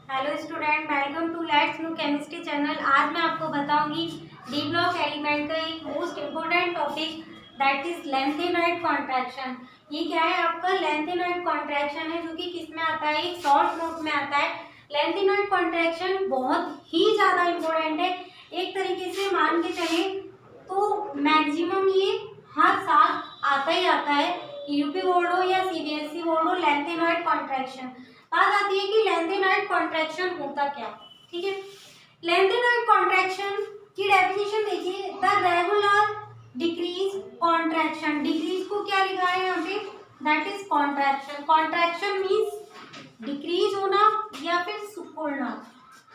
Hello student, welcome to let's know chemistry channel. आज मैं आपको बताऊंगी डी ब्लॉक एलिमेंट का एक most important topic that is lanthanoid contraction. ये क्या है? आपका लेंथेनॉइड कॉन्ट्रैक्शन है जो कि किस में आता है? एक शॉर्ट नोट में आता है। लेंथेनॉइड कॉन्ट्रैक्शन बहुत ही ज़्यादा इम्पोर्टेंट है। एक तरीके से मान के चले तो मैक्सिमम ये हर साल आता ही आता है, यूपी बोर्ड हो या सीबीएसई बोर्ड हो। लेंथेनॉइड कॉन्ट्रैक्शन बात आती है कि लेंथेनॉइड कॉन्ट्रैक्शन होता क्या। ठीक है, लेंथेनॉइड कॉन्ट्रैक्शन की डेफिनेशन देखिए, the regular decrease contraction. Decrease को क्या लिखा है यहाँ पे? That is contraction. Contraction means decrease होना या फिर सिकुड़ना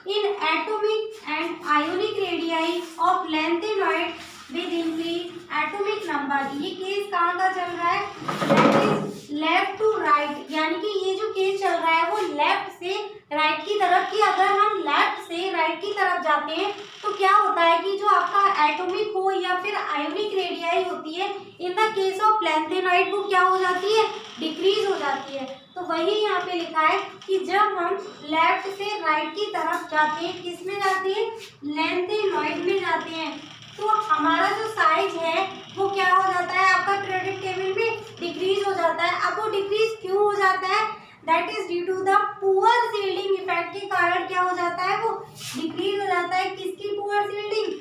in atomic and ionic radii of lanthanoid with increase atomic number. ये केस कहाँ का चल रहा है? That is left to right, यानी कि ये जो केस चल रहा है वो लेफ्ट से राइट की तरफ की। अगर हम लेफ्ट से राइट की तरफ जाते हैं तो क्या होता है कि जो आपका एटॉमिक हो या फिर आयोनिक रेडियाई होती है, in the case of lanthanoid वो क्या हो जाती है? डिक्रीज हो जाती है। तो वही यहाँ पे लिखा है कि जब हम लेफ्ट से राइट की तरफ जाते हैं, किस में जाते हैं? लेंथेनॉइड में जाते हैं, तो हमारा जो साइज है वो क्या हो जाता है? आपका पीरियोडिक टेबल में डिक्रीज हो जाता है। अब वो डिक्रीज क्यों हो जाता है? That is due to the poor shielding effect के कारण क्या हो जाता है? वो डिक्रीज हो जाता है। किसकी poor shielding?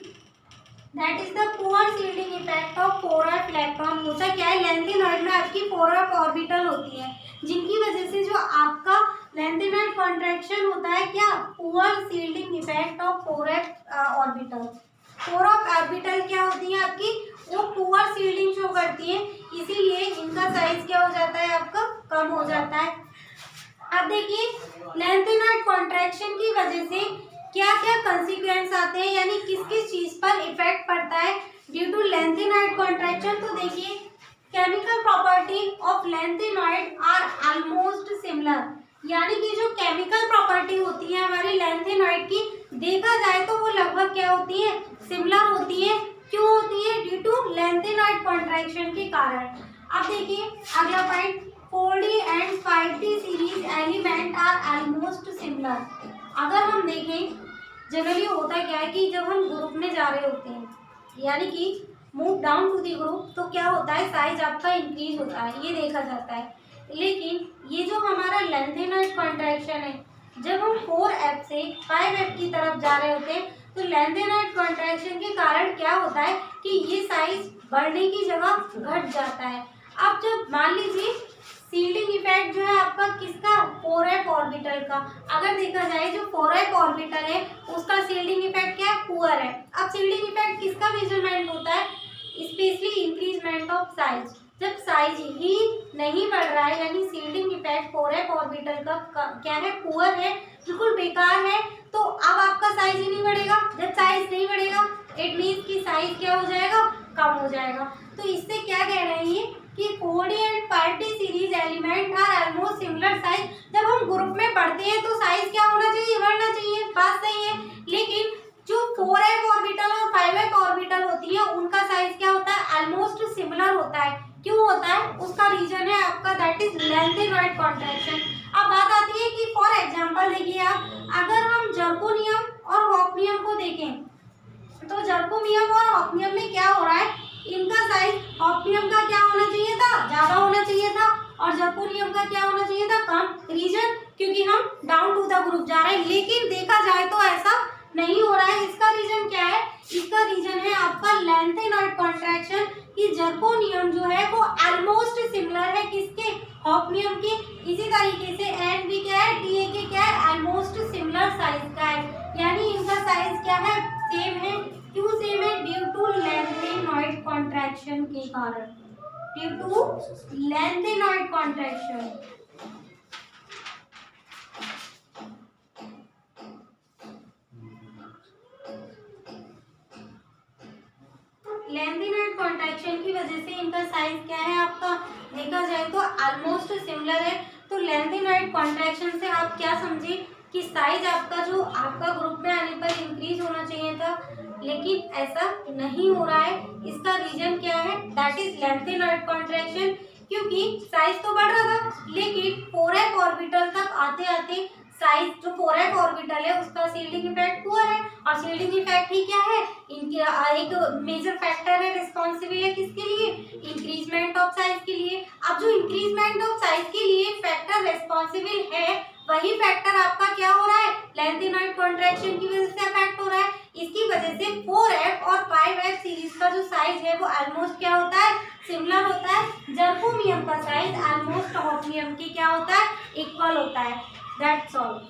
That is the poor shielding effect of 4f electron. होता क्या है? लेंथेनॉइड में आपकी 4f ऑर्बिटल होती है, जिनकी वजह से जो आपका लेंथेनॉइड कॉन्ट्रैक्शन होता है क्या? Poor shielding effect of 4f orbital. 4f orbital क्या होती है आपकी? वो पुअर शील्डिंग शो करती है, इसीलिए इनका साइज क्या हो जाता है? आपका कम हो जाता है। अब देखिए, लेंथेनॉइड कॉन्ट्रैक्शन की वजह से क्या क्या कंसिक्वेंस आते हैं, यानी किस किस चीज पर इफेक्ट पड़ता है ड्यू टू लेंथेनॉइड कॉन्ट्रैक्शन। तो देखिए, chemical property of lanthanoid are almost similar, यानी कि जो केमिकल प्रॉपर्टी होती है हमारी लेंथेनॉइड की, देखा जाए तो वो लगभग क्या होती है? सिमिलर होती है। क्यों होती है? ड्यू टू लेंथेनॉइड कॉन्ट्रैक्शन के कारण। अब देखिए अगला point, 4D and 5D series element are almost similar. अगर हम देखें, जनरली होता क्या है कि जब हम ग्रुप में जा रहे होते हैं, यानी कि move down to the group, तो क्या होता है? साइज आपका इंक्रीज होता है, ये देखा जाता है। लेकिन ये जो हमारा लेंथेनॉइड कॉन्ट्रैक्शन है, जब हम 4f से 5f की तरफ जा रहे होते हैं, तो लेंथेनॉइड कॉन्ट्रैक्शन के कारण क्या होता है कि ये साइज बढ़ने की जगह घट जाता है। अब जब मान लीजिए शील्डिंग इफेक्ट जो है आपका किसका? 4f ऑर्बिटल का। अगर देखा जाए जो 4f ऑर्बिटल है उसका शील्डिंग इफेक्ट क्या है? पुअर है। अब शील्डिंग इफेक्ट किसका मेजरमेंट होता है? Specially increment of size. जब साइज ही नहीं बढ़ रहा है, यानी शील्डिंग इफेक्ट 4f ऑर्बिटल का क्या है? पुअर है, बिल्कुल बेकार है, तो अब आपका साइज ही नहीं बढ़ेगा। जब साइज नहीं बढ़ेगा इट मीन्स कि साइज क्या हो जाएगा? कम हो जाएगा। तो इससे क्या कह रहे हैं कि 4D and 5D series element are almost similar size. जब हम ग्रुप में पढ़ते हैं तो साइज क्या होना चाहिए? बढ़ना चाहिए, बात सही है। लेकिन जो 4f ऑर्बिटल और 5f ऑर्बिटल होती है उनका साइज क्या होता है? ऑलमोस्ट सिमिलर होता है। क्यों होता है? उसका रीजन है आपका दैट इज लेंथेनॉइड कॉन्ट्रैक्शन। अब बात आती है कि फॉर एग्जांपल देखिए आप, अगर हम जर्कोनियम और हॉफनियम को देखें, तो जर्कोनियम और हॉफनियम में क्या हो रहा है? इनका साइज हॉफनियम का क्या होना चाहिए था? ज्यादा होना चाहिए था, और जर्कोनियम का क्या होना चाहिए था? कम। रीजन? क्योंकि हम डाउन टू द ग्रुप जा रहे हैं। लेकिन देखा जाए तो ऐसा नहीं हो रहा है। इसका रीजन क्या है? इसका रीजन है आपका लेंथेनॉइड कॉन्ट्रैक्शन, कि जर्कोनियम जो है वो ऑलमोस्ट सिमिलर है किसके? हॉफनियम के। इसी तरीके से एन भी क्या है? टी ए के क्या है? ऑलमोस्ट सिमिलर साइज का है, यानी इनका साइज क्या है? सेम है। क्यों सेम है? ड्यू टू लेंथेनॉइड कॉन्ट्रैक्शन के कारण। Due to lanthanoid contraction. Lanthanoid contraction की वजह से इनका साइज क्या है? आपका देखा जाए तो ऑलमोस्ट सिमिलर है। तो लेंथेनॉइड कॉन्ट्रैक्शन से आप क्या समझे कि साइज आपका जो आपका ग्रुप में आने पर इंक्रीज होना चाहिए था, लेकिन ऐसा नहीं हो रहा है। इसका रीजन क्या है? That is lanthanoid contraction. क्योंकि साइज तो बढ़ रहा था, लेकिन 4f ऑर्बिटल तक आते आते साइज जो 4f ऑर्बिटल है उसका शील्डिंग इफेक्ट पुअर है, और शील्डिंग इफेक्ट ही क्या है, इनकी एक मेजर फैक्टर है, रिस्पॉन्सिबल है किसके लिए, इंक्रीजमेंट ऑफ साइज के लिए। अब जो इंक्रीजमेंट ऑफ साइज के लिए फैक्टर रिस्पॉन्सिबल है, वही फैक्टर आपका क्या हो रहा है, लेंथेनॉइड कॉन्ट्रैक्शन की वजह से अफेक्ट हो रहा है। इसकी वजह से 4f और 5f सीरीज का जो साइज है वो ऑलमोस्ट क्या होता है, सिमिलर होता है। जर्कोनियम का साइज ऑलमोस्ट हॉफनियम के क्या होता है, इक्वल होता है। That's all.